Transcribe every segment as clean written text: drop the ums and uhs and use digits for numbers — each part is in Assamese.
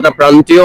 এটা প্ৰান্তীয়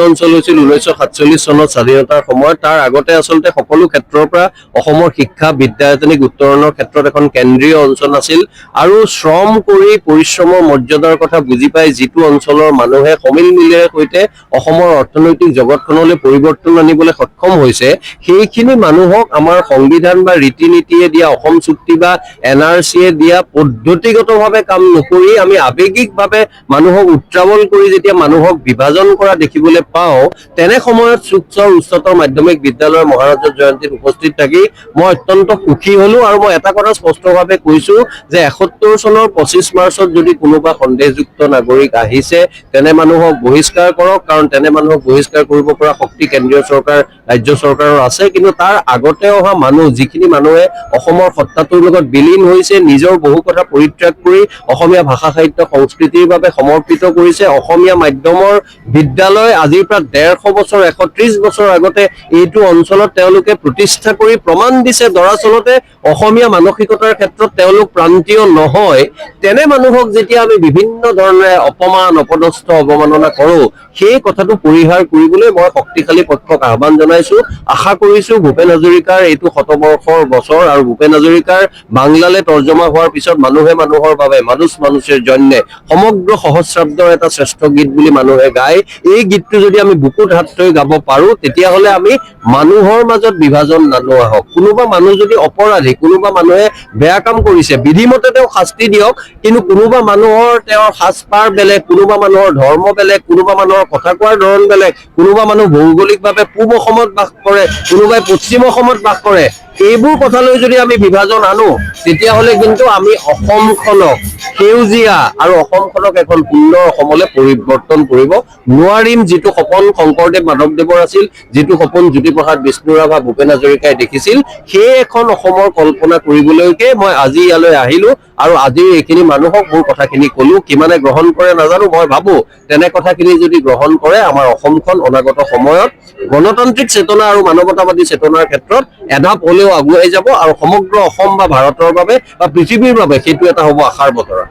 অঞ্চল হৈছিল 1947 চনত স্বাধীনতাৰ সময়ত। তাৰ আগতে আচলতে সকলো ক্ষেত্ৰৰ পৰা অসমৰ শিক্ষা বিদ্যায়তনিক উত্তৰণৰ ক্ষেত্ৰত এখন কেন্দ্ৰীয় অঞ্চল আছিল আৰু শ্ৰম কৰি পৰিশ্ৰমৰ মৰ্যাদাৰ কথা বুজি পাই যিটো অঞ্চলৰ মানুহে সমিল মিলেৰে সৈতে অসমৰ অৰ্থনৈতিক জগতখনলৈ পৰিৱৰ্তন আনিবলৈ সক্ষম হৈছে, সেইখিনি মানুহক আমাৰ সংবিধান বা ৰীতি নীতিয়ে দিয়া অসম চুক্তি বা NRCয়ে দিয়া পদ্ধতিগতভাৱে কাম নকৰি আমি আৱেগিকভাৱে মানুহক উত্ৰাৱল কৰি যেতিয়া মানুহক বিভাজন কৰা দেখিবলৈ পাওঁ, তেনে সময়ত চুকচৰ উচ্চতৰ মাধ্যমিক বিদ্যালয়ৰ মহাৰাজৰ জয়ন্তীত উপস্থিত থাকি মই অত্যন্ত সুখী হলো। আৰু মই এটা কথা স্পষ্টভাৱে কৈছো যে 71 চনৰ 25 মাৰ্চত যদি কোনোবা সন্দেহযুক্ত নাগৰিক আহিছে তেনে মানুহক বহিষ্কাৰ কৰক, কাৰণ তেনে মানুহক বহিষ্কাৰ কৰিব পৰা শক্তি কেন্দ্ৰীয় চৰকাৰ ৰাজ্য চৰকাৰৰ আছে। কিন্তু তাৰ আগতে অহা মানুহ, যিখিনি মানুহে অসমৰ সত্তাটোৰ লগত বিলীন হৈছে, নিজৰ বহু কথা পৰিত্যাগ কৰি অসমীয়া ভাষা সাহিত্য সংস্কৃতিৰ বাবে সমৰ্পিত কৰিছে, অসমীয়া মাধ্যমৰ বিদ্যালয় আজিৰ পৰা 150 বছৰ 130 বছৰ আগতে এইটো অঞ্চলত তেওঁলোকে প্ৰতিষ্ঠা কৰি প্ৰমাণ দিছে দৰাচলতে অসমীয়া মানসিকতাৰ ক্ষেত্ৰত তেওঁলোক প্ৰান্তীয় নহয়। তেনে মানুহক যেতিয়া আমি বিভিন্ন ধৰণে অপমান অপদস্থ অৱমাননা কৰো, সেই কথাটো পৰিহাৰ কৰিবলৈ মই শক্তিশালী পক্ষক আহ্বান জনাইছো। আশা কৰিছো ভূপেন হাজৰিকাৰ এইটো শতবৰ্ষৰ বছৰ আৰু ভূপেন হাজৰিকাৰ বাংলালৈ তৰ্জমা হোৱাৰ পিছত মানুহে মানুহৰ বাবে মানুষেৰ জন্যে সমগ্ৰ সহস্ৰাব্দৰ এটা শ্ৰেষ্ঠ গীত বুলি মানুহে গায়, এই গীতটো যদি আমি বুকুত হাত থৈ গাব পাৰো তেতিয়াহ'লে আমি মানুহৰ মাজত বিভাজন নানোৱা হওক। কোনোবা মানুহ যদি অপৰাধী, কোনোবা মানুহে বেয়া কাম কৰিছে, বিধিমতে তেওঁ শাস্তি দিয়ক, কিন্তু কোনোবা মানুহৰ তেওঁৰ সাজপাৰ বেলেগ, কোনোবা মানুহৰ ধৰ্ম বেলেগ, কোনোবা মানুহৰ কথা কোৱাৰ ধৰণ বেলেগ, কোনোবা মানুহ ভৌগোলিকভাৱে পূব অসমত বাস কৰে, কোনোবাই পশ্চিম অসমত বাস কৰে, এইবোৰ কথালৈ যদি আমি বিভাজন আনো তেতিয়াহ'লে কিন্তু আমি অসমখনক সেউজীয়া আৰু অসমখনক এখন সুন্দৰ অসমলৈ পৰিৱৰ্তন কৰিব নোৱাৰিম। যিটো সপোন শংকৰদেৱ মাধৱদেৱৰ আছিল, যিটো সপোন জ্যোতিপ্ৰসাদ বিষ্ণুৰাভা ভূপেন হাজৰিকাই দেখিছিল, সেই এখন অসমৰ কল্পনা কৰিবলৈকে মই আজি ইয়ালৈ আহিলো আৰু আজি এইখিনি মানুহক মোৰ কথাখিনি কলো। কিমানে গ্ৰহণ কৰে নাজানো, মই ভাবো তেনে কথাখিনি যদি গ্ৰহণ কৰে আমাৰ অসমখন অনাগত সময়ত গণতান্ত্ৰিক চেতনা আৰু মানৱতাবাদী চেতনাৰ ক্ষেত্ৰত এধাপ হলেও আগুৱাই যাব আৰু সমগ্ৰ অসম বা ভাৰতৰ বাবে বা পৃথিৱীৰ বাবে সেইটো এটা হ'ব আশাৰ বতৰা।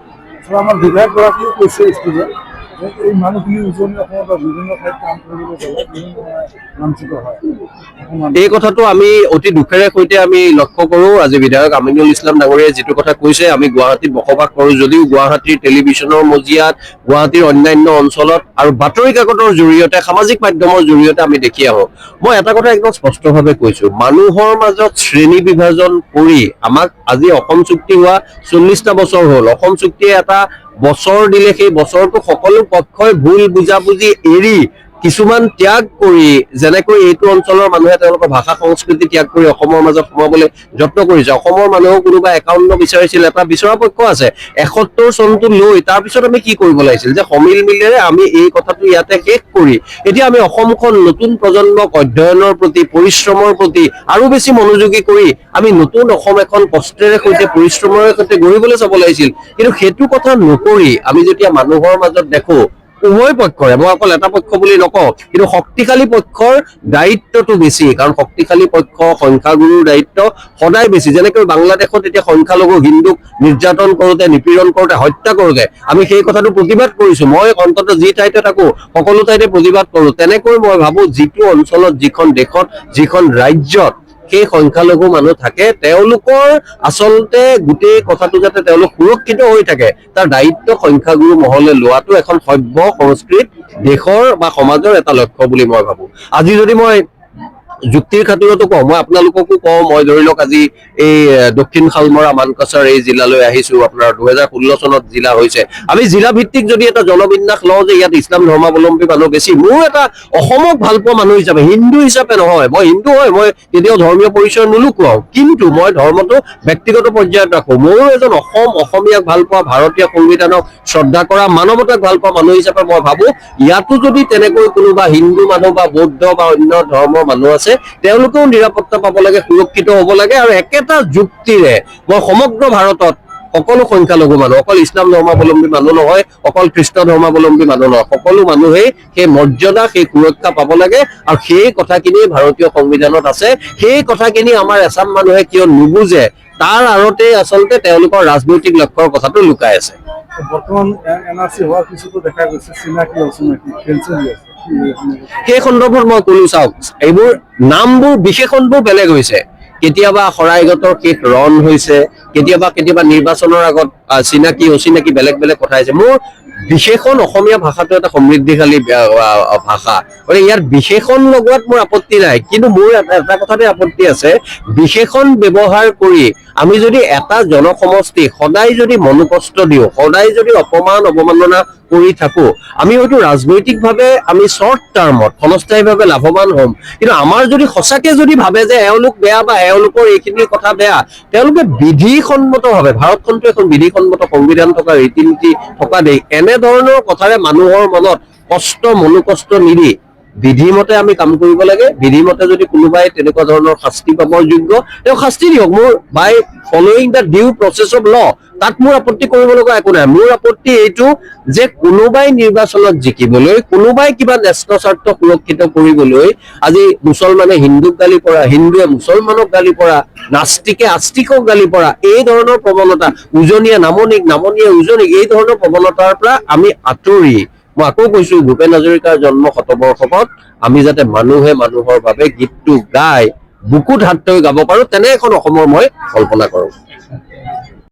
আমাৰ বিধায়কগৰাকীও কৈছে এই মানুহখিনি উজনি অসমৰ বা বিভিন্ন ঠাইত কাম কৰিবলৈ গ'লে লাঞ্ছিত হয়। এই কথাটো আমি অতি দুখেৰে সৈতে আমি লক্ষ্য কৰো। আজি বিধায়ক আমিনুল ইছলাম ডাঙৰীয়াই যিটো কথা কৈছে, আমি গুৱাহাটীত বসবাস কৰো যদিও গুৱাহাটীৰ টেলিভিশ্যনৰ মজিয়াত, গুৱাহাটীৰ অন্যান্য অঞ্চলত আৰু বাতৰি কাকতৰ জৰিয়তে, সামাজিক মাধ্যমৰ জৰিয়তে আমি দেখি আহো। মই এটা কথা একদম স্পষ্টভাৱে কৈছো, মানুহৰ মাজত শ্ৰেণী বিভাজন কৰি আমাক আজি অসম চুক্তি হোৱা 40টা বছৰ হ'ল। অসম চুক্তিয়ে এটা বছৰ দিলে, সেই বছৰটো সকলো পক্ষই ভুল বুজাবুজি এৰি কিছুমান ত্যাগ কৰি, যেনেকৈ এইটো অঞ্চলৰ মানুহে তেওঁলোকৰ ভাষা সংস্কৃতি ত্যাগ কৰি অসমৰ মাজত সোমাবলৈ যত্ন কৰিছে। অসমৰ মানুহেও কোনোবা 51 বিচাৰিছিল, এটা বিচৰা পক্ষ আছে। 71 চনটো লৈ তাৰপিছত আমি কি কৰিব লাগিছিল যে সমিল মিলেৰে আমি এই কথাটো ইয়াতে শেষ কৰি এতিয়া আমি অসমখন নতুন প্ৰজন্মক অধ্যয়নৰ প্ৰতি, পৰিশ্ৰমৰ প্ৰতি আৰু বেছি মনোযোগী কৰি আমি নতুন অসম এখন কষ্টেৰে সৈতে পৰিশ্ৰমেৰে সৈতে গঢ়িবলৈ চাব লাগিছিল। কিন্তু সেইটো কথা নকৰি আমি যেতিয়া মানুহৰ মাজত দেখো উভয় পক্ষৰে, মই অকল এটা পক্ষ বুলি নকওঁ, কিন্তু শক্তিশালী পক্ষৰ দায়িত্বটো বেছি, কাৰণ শক্তিশালী পক্ষ সংখ্যাগুৰুৰ দায়িত্ব সদায় বেছি। যেনেকৈ বাংলাদেশত এতিয়া সংখ্যালঘু হিন্দুক নিৰ্যাতন কৰোতে, নিপীড়ন কৰোতে, হত্যা কৰোতে আমি সেই কথাটো প্ৰতিবাদ কৰিছো। মই অন্ততঃ যি ঠাইতে থাকো সকলো ঠাইতে প্ৰতিবাদ কৰো। তেনেকৈ মই ভাবো যিটো অঞ্চলত, যিখন দেশত, যিখন ৰাজ্যত সেই সংখ্যালঘু মানুহ থাকে, তেওঁলোকৰ আচলতে গোটেই কথাটো যাতে তেওঁলোক সুৰক্ষিত হৈ থাকে তাৰ দায়িত্ব সংখ্যাগুৰু মহলে লোৱাটো এখন সভ্য সংস্কৃত দেশৰ বা সমাজৰ এটা লক্ষ্য বুলি মই ভাবো। আজি যদি মই যুক্তিৰ খাতিৰতো কওঁ, মই আপোনালোককো কওঁ, মই ধৰি লওক আজি এই দক্ষিণ শালমৰা মানকাছাৰ এই জিলালৈ আহিছো। আপোনাৰ 2016 চনত জিলা হৈছে। আমি জিলা ভিত্তিক যদি এটা জনবিন্যাস লওঁ যে ইয়াত ইছলাম ধৰ্মাৱলম্বী মানুহ বেছি, মোৰ এটা অসমক ভাল পোৱা মানুহ হিচাপে, হিন্দু হিচাপে নহয়, মই হিন্দু হয়, মই কেতিয়াও ধৰ্মীয় পৰিচয় নুলুকুৱাও, কিন্তু মই ধৰ্মটো ব্যক্তিগত পৰ্যায়ত ৰাখো। মোৰো এজন অসমীয়াক ভাল পোৱা, ভাৰতীয় সংবিধানক শ্ৰদ্ধা কৰা, মানৱতাক ভাল পোৱা মানুহ হিচাপে মই ভাবো ইয়াতো যদি তেনেকৈ কোনোবা হিন্দু মানুহ বা বৌদ্ধ বা অন্য ধৰ্মৰ মানুহ আছে, তেওঁলোকেও নিৰাপত্তা পাব লাগে, সুৰক্ষিত হ'ব লাগে। আৰু একেটা যুক্তিৰে মই সমগ্ৰ ভাৰতত সকলো সংখ্যালঘু মানুহ, অকল ইছলাম ধৰ্মাৱলম্বী মানুহ নহয়, অকল খ্ৰীষ্ট ধৰ্মাৱলম্বী মানুহ নহয়, সকলো মানুহেই সেই মৰ্যাদা, সেই সুৰক্ষা পাব লাগে। আৰু সেই কথাখিনি ভাৰতীয় সংবিধানত আছে। সেই কথাখিনি আমাৰ এছাম মানুহে কিয় নুবুজে, তাৰ আঁৰতে আচলতে তেওঁলোকৰ ৰাজনৈতিক লক্ষ্যৰ কথাটো লুকাই আছে। বৰ্তমান NRC হোৱাৰ পিছতো দেখা গৈছে চিনাকি অচিনাকি কেঞ্চেল হৈ আছে সেই সন্দৰ্ভত মই কলো চাওক এইবোৰ নামবোৰ বিশেষণবোৰ বেলেগ হৈছে কেতিয়াবা শৰাইঘাটৰ শেষ ৰণ হৈছে কেতিয়াবা নিৰ্বাচনৰ আগত চিনাকি অচিনাকি বেলেগ বেলেগ কথা হৈছে মোৰ বিশেষণ অসমীয়া ভাষাটো এটা সমৃদ্ধিশালী ভাষা গতিকে ইয়াত বিশেষণ লগোৱাত মোৰ আপত্তি নাই কিন্তু মোৰ এটা কথাতে আপত্তি আছে বিশেষণ ব্যৱহাৰ কৰি আমি যদি এটা জনসমষ্টি সদায় যদি মনোকষ্ট দিওঁ সদায় যদি অৱমাননা কৰি থাকো আমি হয়তো ৰাজনৈতিকভাৱে আমি শৰ্ট টাৰ্মত ক্ষণস্থায়ীভাৱে লাভৱান হ'ম কিন্তু আমাৰ যদি সঁচাকে যদি ভাবে যে এওঁলোক বেয়া বা এওঁলোকৰ এইখিনি কথা বেয়া তেওঁলোকে বিধিসন্মতভাৱে ভাৰতখনটো এখন বিধিসন্মত সংবিধান থকা ৰীতি নীতি থকা দেশ এনেধৰণৰ কথাৰে মানুহৰ মনত মনোকষ্ট নিদি বিধিমতে আমি কাম কৰিব লাগে বিধিমতে যদি কোনোবাই তেনেকুৱা ধৰণৰ শাস্তি পাবৰ যোগ্য তেওঁ শাস্তি দিয়ক মোৰ by following the due process of law তাত মোৰ আপত্তি কৰিব লগা একো নাই মোৰ আপত্তি এইটো যে কোনোবাই নিৰ্বাচনত জিকিবলৈ কোনোবাই কিবা ন্যস্ত স্বাৰ্থ সুৰক্ষিত কৰিবলৈ আজি মুছলমানে হিন্দুক গালি পৰা হিন্দুৱে মুছলমানক গালি পৰা নাস্তিকে আস্তিকক গালি পৰা এই ধৰণৰ প্ৰৱণতা উজনীয়া নামনিয়ে উজনিক এই ধৰণৰ প্ৰৱণতাৰ পৰা আমি আঁতৰি মই আকৌ কৈছো ভূপেন হাজৰিকাৰ জন্ম শতবৰ্ষত আমি যাতে মানুহে মানুহৰ বাবে গীতটো গাই বুকুত হাত থৈ গাব পাৰো তেনে এখন অসমৰ মই কল্পনা কৰো